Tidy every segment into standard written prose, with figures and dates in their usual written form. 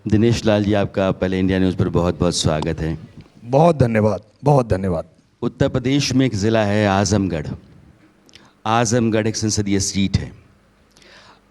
दिनेश लाल जी, आपका पहले India news पर बहुत बहुत स्वागत है। बहुत धन्यवाद, बहुत धन्यवाद। उत्तर प्रदेश में एक ज़िला है आज़मगढ़। आज़मगढ़ एक संसदीय सीट है।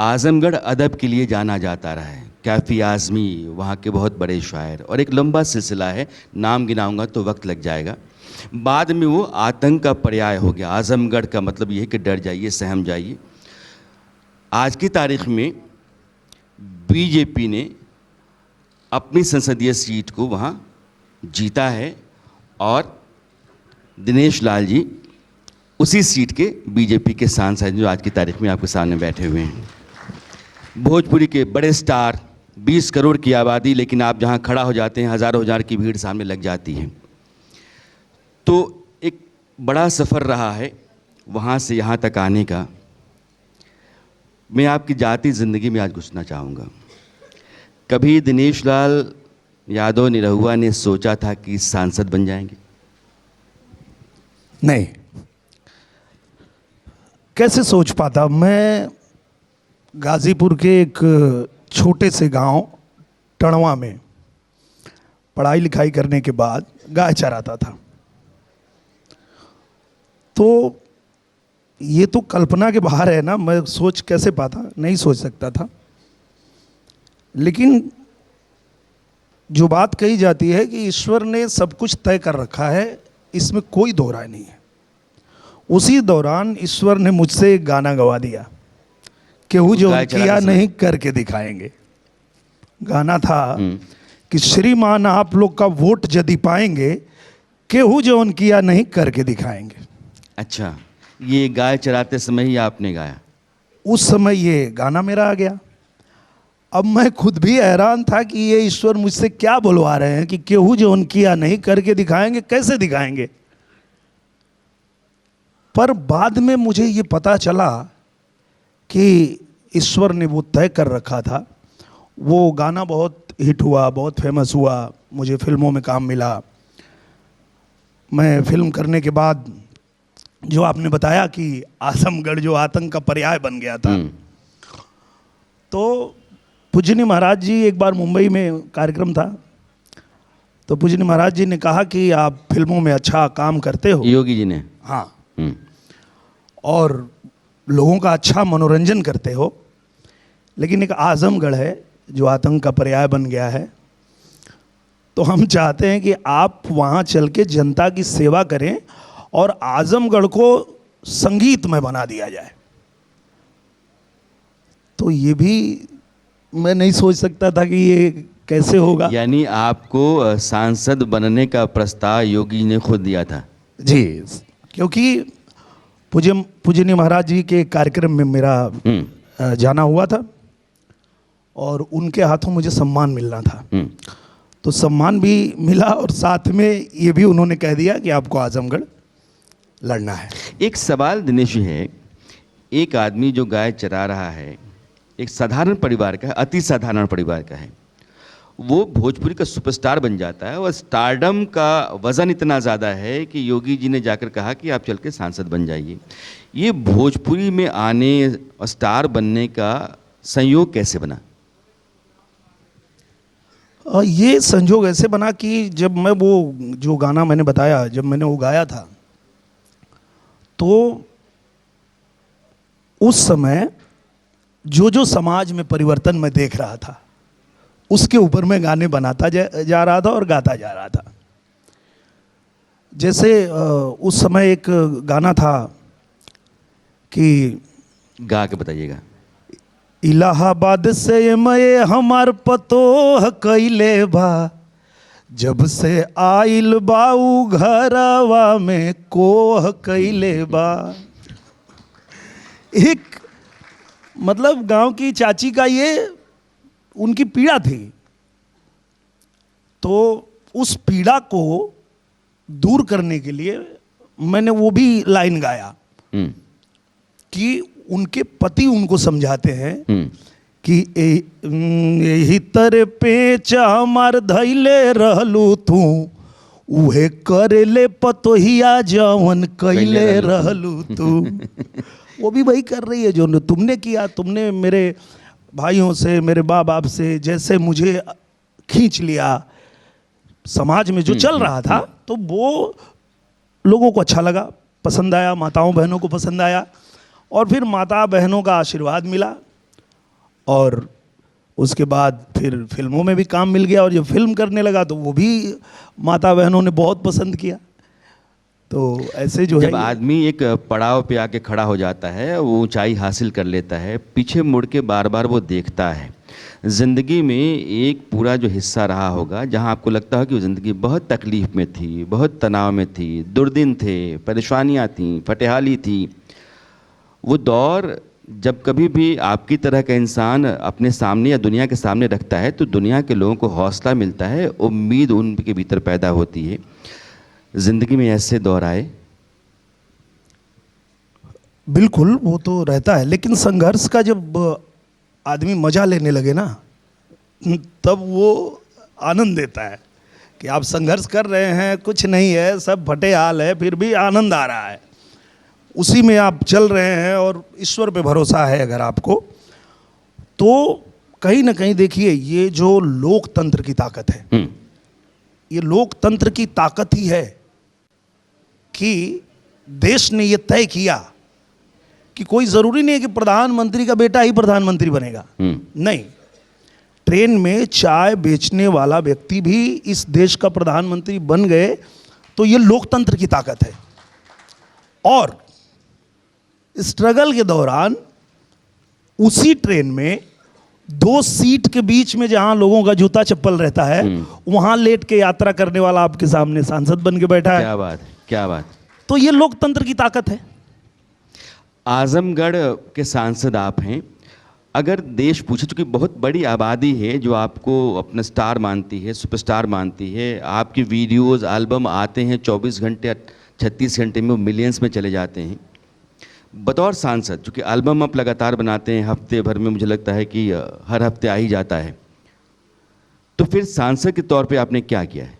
आज़मगढ़ अदब के लिए जाना जाता रहा है। काफ़ी आज़मी वहाँ के बहुत बड़े शायर, और एक लंबा सिलसिला है, नाम गिनाऊंगा तो वक्त लग जाएगा। बाद में वो आतंक का पर्याय हो गया। आज़मगढ़ का मतलब ये है कि डर जाइए, सहम जाइए। आज की तारीख में बीजेपी ने अपनी संसदीय सीट को वहाँ जीता है, और दिनेश लाल जी उसी सीट के बीजेपी के सांसद जो आज की तारीख में आपके सामने बैठे हुए हैं। भोजपुरी के बड़े स्टार, 20 करोड़ की आबादी, लेकिन आप जहाँ खड़ा हो जाते हैं हज़ारों हज़ार की भीड़ सामने लग जाती है। तो एक बड़ा सफ़र रहा है वहाँ से यहाँ तक आने का। मैं आपकी जाती ज़िंदगी में आज घुसना चाहूँगा। कभी दिनेश लाल यादव निरहुआ ने सोचा था कि सांसद बन जाएंगे? नहीं, कैसे सोच पाता। मैं गाज़ीपुर के एक छोटे से गांव टणवा में पढ़ाई लिखाई करने के बाद गाय चराता था। तो ये तो कल्पना के बाहर है ना, मैं सोच कैसे पाता, नहीं सोच सकता था। लेकिन जो बात कही जाती है कि ईश्वर ने सब कुछ तय कर रखा है, इसमें कोई दो राय नहीं है। उसी दौरान ईश्वर ने मुझसे एक गाना गवा दिया, केहू जो किया नहीं करके दिखाएंगे। गाना था कि श्रीमान आप लोग का वोट यदि पाएंगे, केहू जो किया नहीं करके दिखाएंगे। अच्छा, ये गाय चराते समय ही आपने गाया? उस समय ये गाना मेरा आ गया। अब मैं खुद भी हैरान था कि ये ईश्वर मुझसे क्या बुलवा रहे हैं कि केहू जो किया नहीं करके दिखाएंगे, कैसे दिखाएंगे। पर बाद में मुझे ये पता चला कि ईश्वर ने वो तय कर रखा था। वो गाना बहुत हिट हुआ, बहुत फेमस हुआ, मुझे फिल्मों में काम मिला। मैं फिल्म करने के बाद, जो आपने बताया कि आजमगढ़ जो आतंक का पर्याय बन गया था, तो पूजनी महाराज जी, एक बार मुंबई में कार्यक्रम था, तो पूजनी महाराज जी ने कहा कि आप फिल्मों में अच्छा काम करते हो। योगी जी ने? हाँ। और लोगों का अच्छा मनोरंजन करते हो, लेकिन एक आजमगढ़ है जो आतंक का पर्याय बन गया है, तो हम चाहते हैं कि आप वहाँ चल के जनता की सेवा करें और आजमगढ़ को संगीतमय बना दिया जाए। तो ये भी मैं नहीं सोच सकता था कि ये कैसे होगा। यानी आपको सांसद बनने का प्रस्ताव योगी ने खुद दिया था? जी, क्योंकि पूजनीय महाराज जी के कार्यक्रम में मेरा जाना हुआ था और उनके हाथों मुझे सम्मान मिलना था। तो सम्मान भी मिला और साथ में ये भी उन्होंने कह दिया कि आपको आजमगढ़ लड़ना है। एक सवाल दिनेश जी है, एक आदमी जो गाय चरा रहा है, एक साधारण परिवार का है, अति साधारण परिवार का है, वो भोजपुरी का सुपरस्टार बन जाता है, और स्टारडम का वज़न इतना ज़्यादा है कि योगी जी ने जाकर कहा कि आप चल के सांसद बन जाइए। ये भोजपुरी में आने और स्टार बनने का संयोग कैसे बना? ये संयोग ऐसे बना कि जब मैं वो जो गाना मैंने बताया, जब मैंने वो गाया था, तो उस समय जो समाज में परिवर्तन मैं देख रहा था, उसके ऊपर मैं गाने बनाता जा रहा था और गाता जा रहा था। जैसे उस समय एक गाना था कि, गा के बताइएगा। इलाहाबाद से मैं हमार पतोह कैले बा, जब से आइल बाऊ घरवा में कोह कैले बा। एक मतलब गांव की चाची का ये उनकी पीड़ा थी, तो उस पीड़ा को दूर करने के लिए मैंने वो भी लाइन गाया कि उनके पति उनको समझाते हैं कि यही तरह पेच हमार धैले रहलू तू, उहे करेले पतोहिया जवन कैले रहलू तू। वो भी वही कर रही है जो तुमने किया। तुमने मेरे भाइयों से, मेरे माँ बाप से, जैसे मुझे खींच लिया, समाज में जो चल रहा था, तो वो लोगों को अच्छा लगा, पसंद आया, माताओं बहनों को पसंद आया, और फिर माता बहनों का आशीर्वाद मिला, और उसके बाद फिर फिल्मों में भी काम मिल गया, और जब फिल्म करने लगा तो वो भी माता बहनों ने बहुत पसंद किया। तो ऐसे जो है, जब आदमी एक पड़ाव पे आके खड़ा हो जाता है, वो ऊंचाई हासिल कर लेता है, पीछे मुड़ के बार बार वो देखता है। ज़िंदगी में एक पूरा जो हिस्सा रहा होगा जहां आपको लगता है कि वो ज़िंदगी बहुत तकलीफ़ में थी, बहुत तनाव में थी, दुर्दिन थे, परेशानियां थी, फटेहाली थी। वो दौर जब कभी भी आपकी तरह का इंसान अपने सामने या दुनिया के सामने रखता है, तो दुनिया के लोगों को हौसला मिलता है, उम्मीद उनके भीतर पैदा होती है। ज़िंदगी में ऐसे दौर आए? बिल्कुल वो तो रहता है, लेकिन संघर्ष का जब आदमी मजा लेने लगे ना, तब वो आनंद देता है कि आप संघर्ष कर रहे हैं, कुछ नहीं है, सब फटे हाल है, फिर भी आनंद आ रहा है, उसी में आप चल रहे हैं, और ईश्वर पे भरोसा है अगर आपको, तो कहीं ना कहीं देखिए, ये जो लोकतंत्र की ताकत है, ये लोकतंत्र की ताकत ही है कि देश ने ये तय किया कि कोई ज़रूरी नहीं है कि प्रधानमंत्री का बेटा ही प्रधानमंत्री बनेगा। नहीं, ट्रेन में चाय बेचने वाला व्यक्ति भी इस देश का प्रधानमंत्री बन गए, तो ये लोकतंत्र की ताकत है। और स्ट्रगल के दौरान उसी ट्रेन में 2 सीट के बीच में जहां लोगों का जूता चप्पल रहता है, वहां लेट के यात्रा करने वाला आपके सामने सांसद बन के बैठा है। क्या बात है, क्या बात। तो ये लोकतंत्र की ताकत है। आजमगढ़ के सांसद आप हैं। अगर देश पूछे, चूँकि बहुत बड़ी आबादी है जो आपको अपना स्टार मानती है, सुपरस्टार मानती है, आपकी वीडियोस, एल्बम आते हैं 24 घंटे 36 घंटे में, वो मिलियंस में चले जाते हैं। बतौर सांसद, चूँकि एल्बम आप लगातार बनाते हैं, हफ्ते भर में मुझे लगता है कि हर हफ्ते आ ही जाता है, तो फिर सांसद के तौर पे आपने क्या किया है?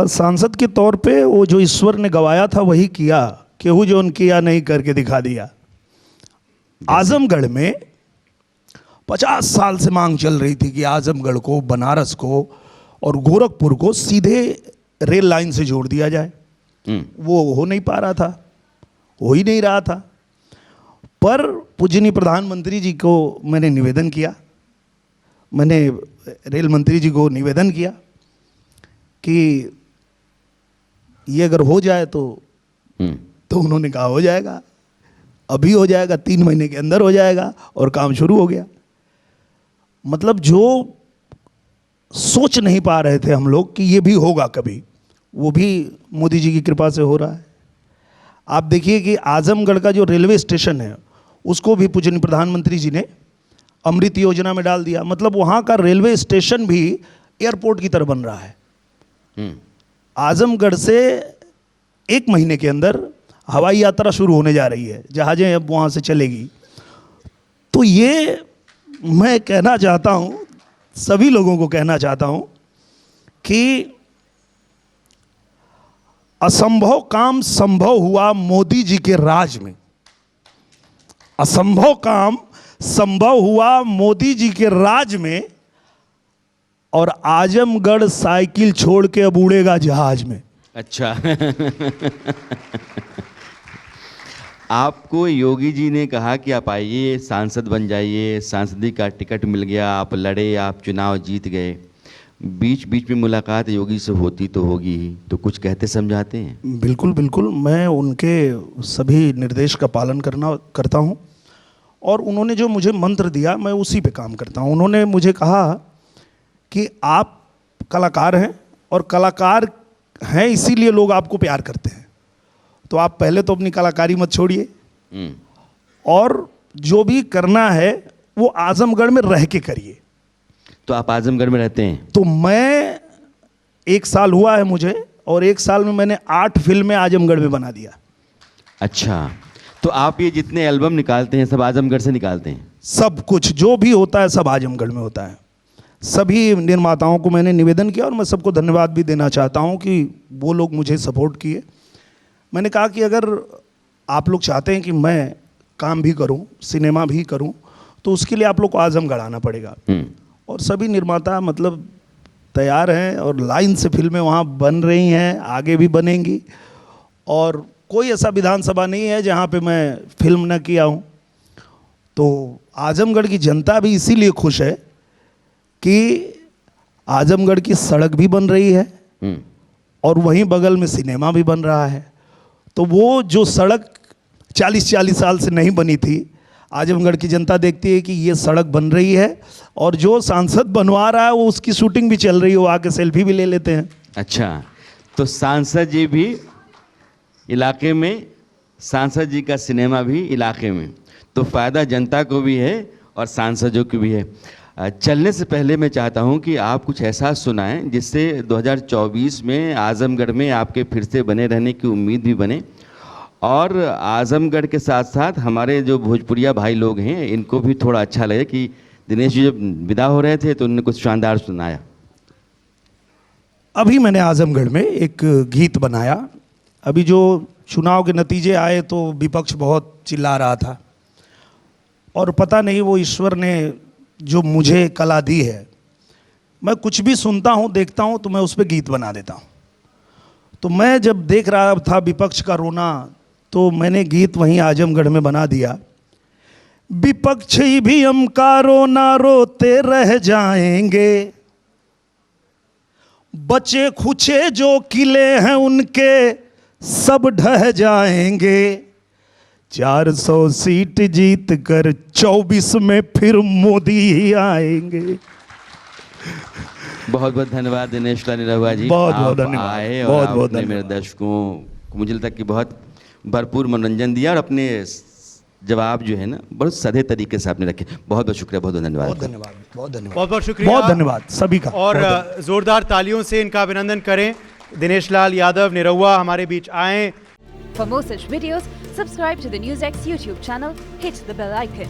सांसद के तौर पे वो जो ईश्वर ने गवाया था वही किया, केहू जो किया नहीं करके दिखा दिया। आजमगढ़ में 50 साल से मांग चल रही थी कि आजमगढ़ को, बनारस को और गोरखपुर को सीधे रेल लाइन से जोड़ दिया जाए। वो हो नहीं पा रहा था, हो ही नहीं रहा था। पर पूजनीय प्रधानमंत्री जी को मैंने निवेदन किया, मैंने रेल मंत्री जी को निवेदन किया कि ये अगर हो जाए तो उन्होंने कहा हो जाएगा, अभी हो जाएगा, 3 महीने के अंदर हो जाएगा, और काम शुरू हो गया। मतलब जो सोच नहीं पा रहे थे हम लोग कि ये भी होगा कभी, वो भी मोदी जी की कृपा से हो रहा है। आप देखिए कि आजमगढ़ का जो रेलवे स्टेशन है, उसको भी पूजनीय प्रधानमंत्री जी ने अमृत योजना में डाल दिया। मतलब वहाँ का रेलवे स्टेशन भी एयरपोर्ट की तरह बन रहा है। आजमगढ़ से 1 महीने के अंदर हवाई यात्रा शुरू होने जा रही है, जहाज़ें अब वहाँ से चलेगी। तो ये मैं कहना चाहता हूँ, सभी लोगों को कहना चाहता हूँ कि असंभव काम संभव हुआ मोदी जी के राज में। असंभव काम संभव हुआ मोदी जी के राज में, और आजमगढ़ साइकिल छोड़ के अब उड़ेगा जहाज में। अच्छा। आपको योगी जी ने कहा कि आप आइए, सांसद बन जाइए, सांसदी का टिकट मिल गया, आप लड़े, आप चुनाव जीत गए। बीच बीच में मुलाकात योगी से होती तो होगी ही, तो कुछ कहते समझाते हैं? बिल्कुल बिल्कुल, मैं उनके सभी निर्देश का पालन करता हूँ, और उन्होंने जो मुझे मंत्र दिया मैं उसी पे काम करता हूँ। उन्होंने मुझे कहा कि आप कलाकार हैं, और कलाकार हैं इसीलिए लोग आपको प्यार करते हैं, तो आप पहले तो अपनी कलाकारी मत छोड़िए, और जो भी करना है वो आजमगढ़ में रह के करिए। तो आप आजमगढ़ में रहते हैं? तो मैं 1 साल हुआ है मुझे, और 1 साल में मैंने 8 फिल्में आजमगढ़ में बना दिया। अच्छा, तो आप ये जितने एल्बम निकालते हैं सब आजमगढ़ से निकालते हैं? सब कुछ जो भी होता है सब आजमगढ़ में होता है। सभी निर्माताओं को मैंने निवेदन किया, और मैं सबको धन्यवाद भी देना चाहता हूं कि वो लोग मुझे सपोर्ट किए। मैंने कहा कि अगर आप लोग चाहते हैं कि मैं काम भी करूं, सिनेमा भी करूं, तो उसके लिए आप लोग को आजमगढ़ आना पड़ेगा। और सभी निर्माता मतलब तैयार हैं और लाइन से फिल्में वहाँ बन रही हैं, आगे भी बनेंगी। और कोई ऐसा विधानसभा नहीं है जहाँ पे मैं फिल्म न किया हूँ। तो आजमगढ़ की जनता भी इसीलिए खुश है कि आजमगढ़ की सड़क भी बन रही है और वहीं बगल में सिनेमा भी बन रहा है। तो वो जो सड़क 40-40 साल से नहीं बनी थी, आजमगढ़ की जनता देखती है कि ये सड़क बन रही है और जो सांसद बनवा रहा है वो उसकी शूटिंग भी चल रही है, वो आके सेल्फी भी ले लेते हैं। अच्छा, तो सांसद जी भी इलाके में, सांसद जी का सिनेमा भी इलाके में, तो फ़ायदा जनता को भी है और सांसदों को भी है। चलने से पहले मैं चाहता हूं कि आप कुछ ऐसा सुनाएं जिससे 2024 में आजमगढ़ में आपके फिर से बने रहने की उम्मीद भी बने और आजमगढ़ के साथ साथ हमारे जो भोजपुरिया भाई लोग हैं इनको भी थोड़ा अच्छा लगे कि दिनेश जी जब विदा हो रहे थे तो उन्होंने कुछ शानदार सुनाया। अभी मैंने आजमगढ़ में एक गीत बनाया। अभी जो चुनाव के नतीजे आए तो विपक्ष बहुत चिल्ला रहा था और पता नहीं वो ईश्वर ने जो मुझे कला दी है, मैं कुछ भी सुनता हूँ देखता हूँ तो मैं उस पर गीत बना देता हूँ। तो मैं जब देख रहा था विपक्ष का रोना तो मैंने गीत वहीं आजमगढ़ में बना दिया। विपक्ष भी हम का रोना रोते रह जाएंगे, बचे खुचे जो किले हैं उनके सब ढह जाएंगे। 400 सीट जीत कर 24 में फिर मोदी ही आएंगे। बहुत बहुत धन्यवाद दिनेश लाल निरहुआ जी, बहुत बहुत आप धन्यवाद, आए बहुत और बहुत आपने मेरे धन्यवाद। दर्शकों को मुझे लगता है कि बहुत भरपूर मनोरंजन दिया और अपने जवाब जो है ना बहुत सधे तरीके से आपने रखे। बहुत बहुत शुक्रिया, बहुत बहुत धन्यवाद। बहुत धन्यवाद, बहुत धन्यवाद, बहुत बहुत शुक्रिया, बहुत धन्यवाद सभी का। और जोरदार तालियों से इनका अभिनंदन करें। दिनेश लाल यादव निरहुआ हमारे बीच आए। For more such videos, subscribe to the NewsX YouTube channel, hit the bell icon.